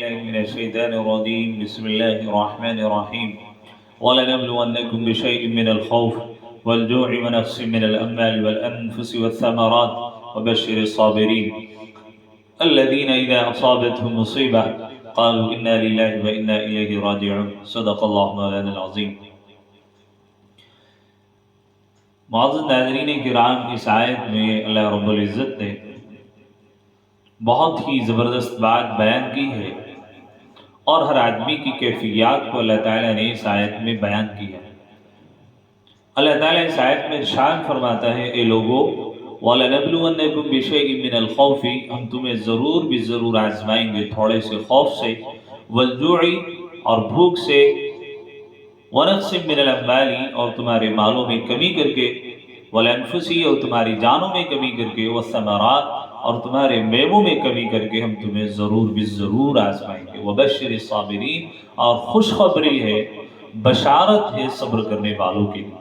بالله من الشيطان الرجيم بسم الله الرحمن الرحيم ولنبلونكم بشيء من الخوف والجوع ونقص من الأموال والأنفس والثمرات وبشر الصابرين الذين إذا أصابتهم مصيبة قالوا إنا لله وإنا إليه راجعون صدق الله مولانا العظيم. معزز ناظرین کرام، اس آیت میں اللہ رب العزت نے بہت ہی زبردست بات بیان کی ہے اور ہر آدمی کی کیفیات کو اللہ تعالیٰ نے اس آیت میں بیان کیا ہے. اللہ تعالیٰ اس آیت میں ارشاد فرماتا ہے، اے لوگو وَلَنَبْلُوَنَّكُمْ بِشَيْءٍ مِّنَ الْخَوْفِ، ہم تمہیں ضرور بھی ضرور آزمائیں گے تھوڑے سے خوف سے، وَالْجُوعِ اور بھوک سے، وَنَقْصٍ مِّنَ الْأَمْوَالِ اور تمہارے مالوں میں کمی کر کے، وَالْأَنفُسِ اور تمہاری جانوں میں کمی کر کے، وَالثَّمَرَاتِ اور تمہارے میووں میں کمی کر کے ہم تمہیں ضرور بھی ضرور آزمائیں گے. وَبَشِّرِ الصَّابِرِينَ اور خوشخبری ہے، بشارت ہے صبر کرنے والوں کے لیے.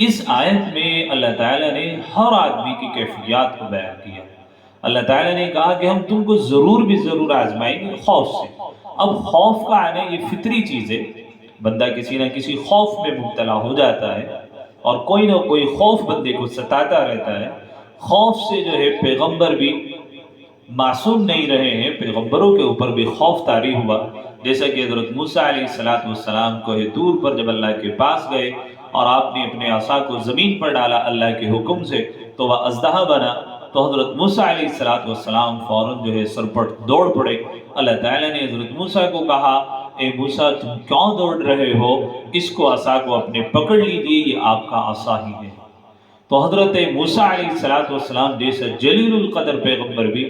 اس آیت میں اللہ تعالیٰ نے ہر آدمی کی کیفیات کو بیان کیا. اللہ تعالیٰ نے کہا کہ ہم تم کو ضرور بھی ضرور آزمائیں گے خوف سے. اب خوف کا آنا یہ فطری چیز ہے، بندہ کسی نہ کسی خوف میں مبتلا ہو جاتا ہے اور کوئی نہ کوئی خوف بندے کو ستاتا رہتا ہے. خوف سے جو ہے پیغمبر بھی معصوم نہیں رہے ہیں، پیغمبروں کے اوپر بھی خوف طاری ہوا. جیسا کہ حضرت موسیٰ علیہ السلام کوہ طور پر جب اللہ کے پاس گئے اور آپ نے اپنے عصا کو زمین پر ڈالا اللہ کے حکم سے تو وہ اژدہا بنا، تو حضرت موسیٰ علیہ السلام فوراً جو ہے سرپٹ دوڑ پڑے. اللہ تعالیٰ نے حضرت موسیٰ کو کہا، اے موسیٰ تم کیوں دوڑ رہے ہو، اس کو عصا کو اپنے پکڑ لیجئے، یہ آپ کا عصا ہی ہے. تو حضرت موسیٰ علیہ السلام جیسا جلیل القدر پیغمبر بھی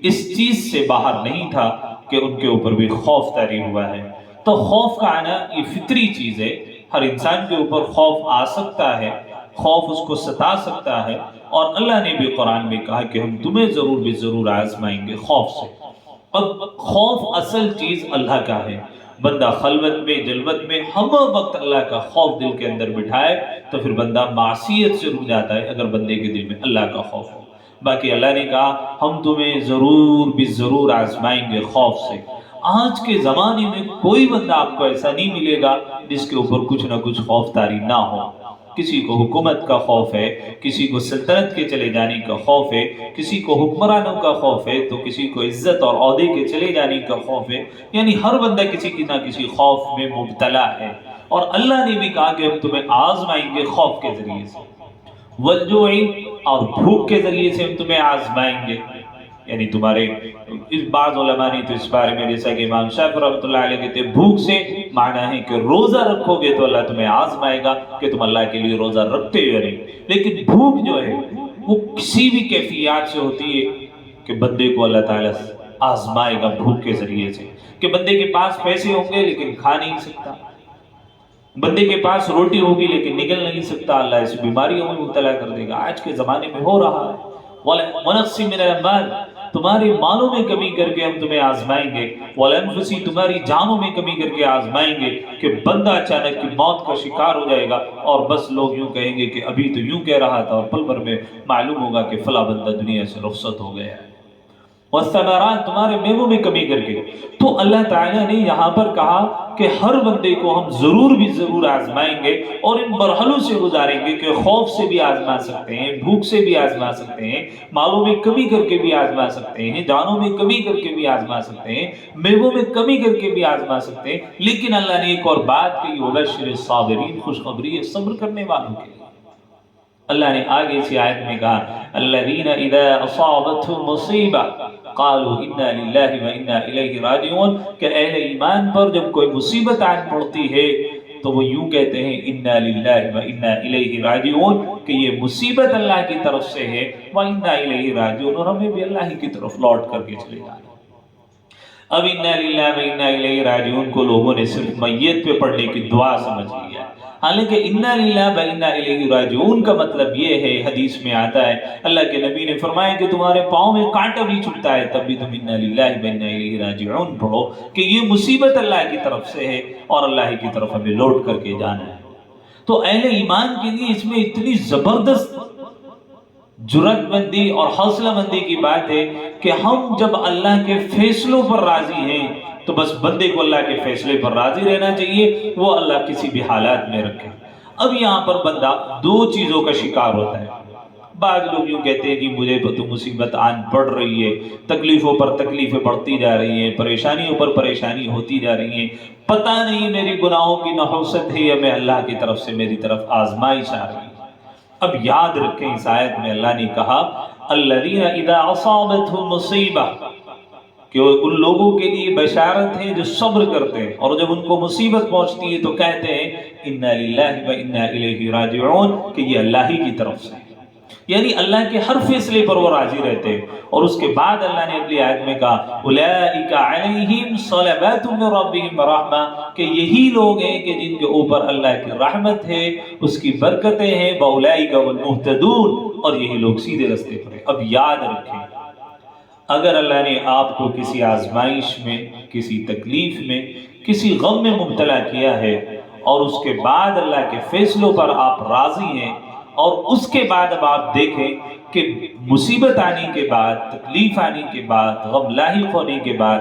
اس چیز سے باہر نہیں تھا کہ ان کے اوپر بھی خوف طاری ہوا ہے. تو خوف کا آنا یہ فطری چیز ہے، ہر انسان کے اوپر خوف آ سکتا ہے، خوف اس کو ستا سکتا ہے، اور اللہ نے بھی قرآن میں کہا کہ ہم تمہیں ضرور بھی ضرور آزمائیں گے خوف سے. اب خوف اصل چیز اللہ کا ہے. بندہ خلوت میں جلوت میں ہم وقت اللہ کا خوف دل کے اندر بٹھائے تو پھر بندہ معصیت سے رک جاتا ہے اگر بندے کے دل میں اللہ کا خوف ہو. باقی اللہ نے کہا ہم تمہیں ضرور بھی ضرور آزمائیں گے خوف سے. آج کے زمانے میں کوئی بندہ آپ کو ایسا نہیں ملے گا جس کے اوپر کچھ نہ کچھ خوف طاری نہ ہو. کسی کو حکومت کا خوف ہے، کسی کو سلطنت کے چلے جانے کا خوف ہے، کسی کو حکمرانوں کا خوف ہے، تو کسی کو عزت اور عہدے کے چلے جانے کا خوف ہے. یعنی ہر بندہ کسی کی نہ کسی خوف میں مبتلا ہے. اور اللہ نے بھی کہا کہ ہم تمہیں آزمائیں گے خوف کے ذریعے سے، والجوع اور بھوک کے ذریعے سے ہم تمہیں آزمائیں گے. یعنی تمہارے بعض علماء نے تو اس بارے میں جیسا کہ امام شافعی رحمۃ اللہ علیہ کہتے ہیں بھوک سے معنی ہے کہ روزہ رکھو گے تو اللہ تمہیں آزمائے گا کہ تم اللہ کے لیے روزہ رکھتے ہو یا نہیں. لیکن بھوک جو ہے وہ کسی بھی کیفیات سے ہوتی ہے کہ بندے کو اللہ تعالیٰ آزمائے گا بھوک کے ذریعے سے. کہ بندے کے پاس پیسے ہوں گے لیکن کھا نہیں سکتا، بندے کے پاس روٹی ہوگی لیکن نگل نہیں سکتا، اللہ اس بیماریوں میں مبتلا کر دے گا. آج کے زمانے میں ہو رہا ہے. وَنَقْصٍ مِّنَ الْأَمْوَالِ تمہاری مالوں میں کمی کر کے ہم تمہیں آزمائیں گے، وَالْأَنفُسِ تمہاری جانوں میں کمی کر کے آزمائیں گے. کہ بندہ اچانک کی موت کا شکار ہو جائے گا اور بس لوگ یوں کہیں گے کہ ابھی تو یوں کہہ رہا تھا اور پل بھر میں معلوم ہوگا کہ فلاں بندہ دنیا سے رخصت ہو گیا ہے. والثمرات تمہارے میووں میں کمی کر کے. تو اللہ تعالیٰ نے یہاں پر کہا کہ ہر بندے کو ہم ضرور بھی ضرور آزمائیں گے اور ان مرحلوں سے گزاریں گے کہ خوف سے بھی آزما سکتے ہیں، بھوک سے بھی آزما سکتے ہیں، مالوں میں کمی کر کے بھی آزما سکتے ہیں، جانوں میں کمی کر کے بھی آزما سکتے ہیں، میووں میں کمی کر کے بھی آزما سکتے ہیں. لیکن اللہ نے ایک اور بات کہی، وَبَشِّرِ الصَّابِرِينَ خوشخبری ہے صبر کرنے والوں کے لیے. اللہ نے آگے اسی آیت میں کہا الَّذِينَ إِذَا أَصَابَتْهُمْ مُصِيبَةٌ قالوا انا للہ و انا الیہ راجعون. کہ اہل ایمان پر جب کوئی مصیبت آن پڑتی ہے تو وہ یوں کہتے ہیں انا للہ و انا الیہ راجعون، کہ یہ مصیبت اللہ کی طرف سے ہے، و انا الیہ راجعون، اور ہمیں بھی اللہ کی طرف لوٹ کر کے چلے جانا. اب انا للہ و انا الیہ راجعون کو لوگوں نے صرف میت پہ پڑھنے کی دعا سمجھ لیا. حالانکہ انا للہ و انا الیہ راجعون کا مطلب یہ ہے، حدیث میں آتا ہے اللہ کے نبی نے فرمایا کہ تمہارے پاؤں میں کانٹا بھی چبھتا ہے تب بھی تم انا للہ و انا الیہ راجعون پڑھو، کہ یہ مصیبت اللہ کی طرف سے ہے اور اللہ کی طرف ہمیں لوٹ کر کے جانا ہے. تو اہل ایمان کے لیے اس میں اتنی زبردست جرات مندی اور حوصلہ مندی کی بات ہے کہ ہم جب اللہ کے فیصلوں پر راضی ہیں تو بس بندے کو اللہ کے فیصلے پر راضی رہنا چاہیے، وہ اللہ کسی بھی حالات میں رکھے۔ اب یہاں پر بندہ دو چیزوں کا شکار ہوتا ہے۔ بعض لوگ یوں کہتے ہیں کہ مجھے تو مصیبت آن پڑ رہی ہے، تکلیفوں پر تکلیفیں بڑھتی جا رہی ہیں، پریشانیوں پر پریشانی ہوتی جا رہی ہیں، پتہ نہیں میری گناہوں کی نحوست ہے یا میں اللہ کی طرف سے میری طرف آزمائش آ رہی ہے۔ اب یاد رکھیں اس آیت میں اللہ نے کہا الذین اذا اصابتهم مصیبہ، کہ ان لوگوں کے لیے بشارت ہے جو صبر کرتے ہیں اور جب ان کو مصیبت پہنچتی ہے تو کہتے ہیں انا للہ و انا الیہ راجعون، کہ یہ اللہ ہی کی طرف سے، یعنی اللہ کے ہر فیصلے پر وہ راضی رہتے ہیں۔ اور اس کے بعد اللہ نے اگلی آیت میں کہا اولئک علیہم صلوات من ربہم ورحمہ، کہ یہی لوگ ہیں کہ جن کے اوپر اللہ کی رحمت ہے، اس کی برکتیں ہیں، واولئک هم المہتدون، اور یہی لوگ سیدھے رستے پر ہیں۔ اب یاد رکھیں اگر اللہ نے آپ کو کسی آزمائش میں، کسی تکلیف میں، کسی غم میں مبتلا کیا ہے اور اس کے بعد اللہ کے فیصلوں پر آپ راضی ہیں، اور اس کے بعد اب آپ دیکھیں کہ مصیبت آنے کے بعد، تکلیف آنے کے بعد، غم لاحق ہونے کے بعد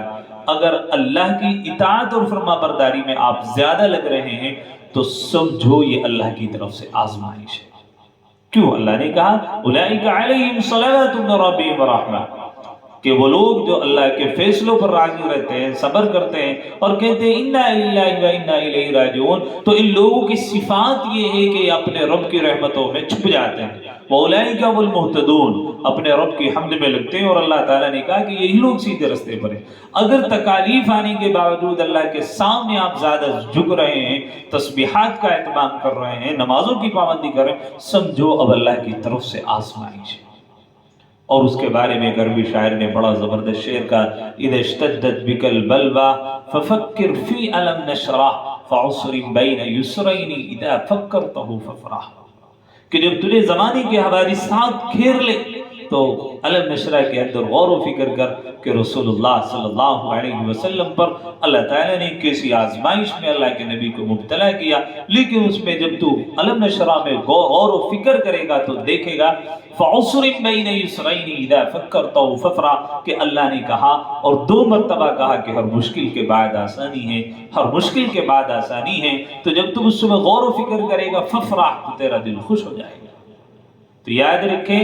اگر اللہ کی اطاعت اور فرما برداری میں آپ زیادہ لگ رہے ہیں تو سمجھو یہ اللہ کی طرف سے آزمائش ہے۔ کیوں اللہ نے کہا اولئک علیہم صلوات من ربہم ورحمہ، کہ وہ لوگ جو اللہ کے فیصلوں پر راضی رہتے ہیں، صبر کرتے ہیں اور کہتے ہیں انا للہ و انا الیہ راجعون، تو ان لوگوں کی صفات یہ ہے کہ یہ اپنے رب کی رحمتوں میں چھپ جاتے ہیں۔ واولئک هم المہتدون، اپنے رب کی حمد میں لگتے ہیں، اور اللہ تعالیٰ نے کہا کہ یہی لوگ سیدھے رستے پر ہیں۔ اگر تکالیف آنے کے باوجود اللہ کے سامنے آپ زیادہ جھک رہے ہیں، تسبیحات کا اہتمام کر رہے ہیں، نمازوں کی پابندی کر رہے ہیں، سمجھو اب اللہ کی طرف سے آزمائش ہے۔ اور اس کے بارے میں عربی شاعر نے بڑا زبردست شعر کہا اذا اشتدت بك البلوى ففكر في الم نشرح فعسر بين يسرين اذا فكرته فافرح، کہ جب تجھے زمانے کے حوادثات گھیر لے تو علم نشرہ کے اندر غور و فکر کر کہ رسول اللہ صلی اللہ علیہ وسلم پر اللہ تعالیٰ نے کسی آزمائش میں اللہ کے نبی کو مبتلا کیا، لیکن اس میں جب تو علم نشرہ میں غور و فکر کرے گا تو دیکھے گا فعسر بین یسرین اذا فکرتہ فافرح، کہ اللہ نے کہا اور دو مرتبہ کہا کہ ہر مشکل کے بعد آسانی ہے، ہر مشکل کے بعد آسانی ہے، تو جب تم اس میں غور و فکر کرے گا فافرح، تو تیرا دل خوش ہو جائے گا۔ تو یاد رکھیں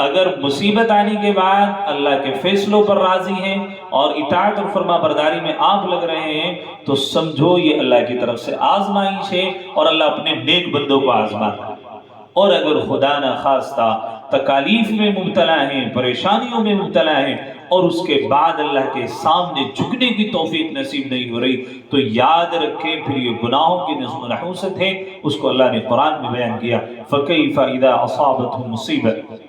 اگر مصیبت آنے کے بعد اللہ کے فیصلوں پر راضی ہیں اور اطاعت اور فرما برداری میں آپ لگ رہے ہیں تو سمجھو یہ اللہ کی طرف سے آزمائش ہے، اور اللہ اپنے نیک بندوں کو آزماتا ہے۔ اور اگر خدا نہ خواستہ تکالیف میں مبتلا ہیں، پریشانیوں میں مبتلا ہیں، اور اس کے بعد اللہ کے سامنے جھکنے کی توفیق نصیب نہیں ہو رہی، تو یاد رکھیں پھر یہ گناہوں کی نظم و نحوست ہے۔ اس کو اللہ نے قرآن میں بیان کیا فَكَيْفَ إِذَا أَصَابَتْهُمْ مُصِيبَةٌ،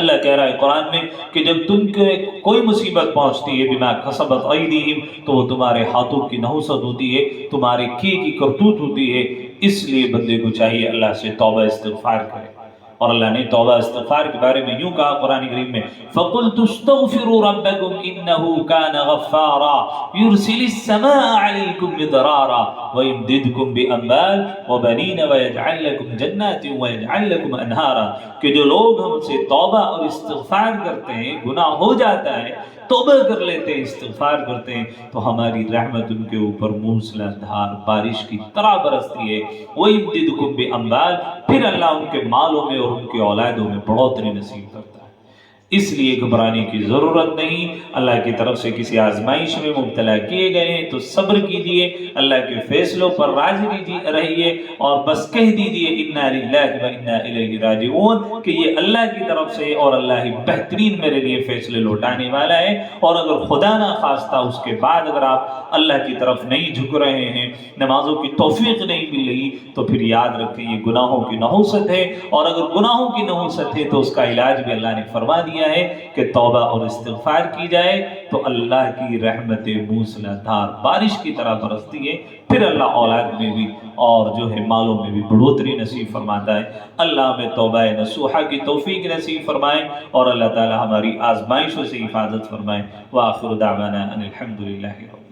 اللہ کہہ رہا ہے قرآن میں کہ جب تم کو کوئی مصیبت پہنچتی ہے بما کسبت ایدیہم، تو وہ تمہارے ہاتھوں کی نحوست ہوتی ہے، تمہارے کیے کی کرتوت ہوتی ہے۔ اس لیے بندے کو چاہیے اللہ سے توبہ استغفار کرے، اور اللہ نے توبہ استغفار کے بارے میں یوں کہا قرآن کریم میں فَقُلْتُ اسْتَغْفِرُوا رَبَّكُمْ إِنَّهُ كَانَ غَفَّارًا يُرْسِلِ السَّمَاءَ عَلَيْكُمْ مِدْرَارًا وَيُمْدِدْكُمْ بِأَمْوَالٍ وَبَنِينَ وَيَجْعَلْ لَكُمْ جَنَّاتٍ وَيَجْعَلْ لَكُمْ أَنْهَارًا، کہ جو لوگ ہم سے توبہ اور استغفار کرتے ہیں، گناہ ہو جاتا ہے، توبہ کر لیتے ہیں، استغفار کرتے ہیں، تو ہماری رحمت ان کے اوپر موسلا دھار بارش کی طرح برستی ہے۔ وَيُمْدِدْكُمْ بِأَمْوَالٍ، پھر اللہ ان کے مالوں میں اور ان کے اولادوں میں بڑھوتری نصیب کرتا ہے۔ اس لیے گھبرانے کی ضرورت نہیں۔ اللہ کی طرف سے کسی آزمائش میں مبتلا کیے گئے ہیں تو صبر کیجئے، اللہ کے فیصلوں پر راضی رہیے، اور بس کہہ دیجئے انا للہ و انا الیہ راجعون، کہ یہ اللہ کی طرف سے اور اللہ ہی بہترین میرے لیے فیصلے لوٹانے والا ہے۔ اور اگر خدا نہ خواستہ اس کے بعد اگر آپ اللہ کی طرف نہیں جھک رہے ہیں، نمازوں کی توفیق نہیں مل رہی، تو پھر یاد رکھیں یہ گناہوں کی نحوست ہے، اور اگر گناہوں کی نحوست ہے تو اس کا علاج بھی اللہ نے فرما دیا ہے کہ توبہ اور استغفار کی جائے تو اللہ کی رحمت موسلا دھار بارش کی طرح برستی ہے، پھر اللہ اولاد میں بھی اور جو ہے مالوں میں بھی بڑھوتری نصیب فرماتا ہے۔ اللہ ہمیں توبہ نصوحہ کی توفیق نصیب فرمائے، اور اللہ تعالی ہماری آزمائشوں سے حفاظت فرمائے۔ وآخر دعوانا ان الحمد للہ رب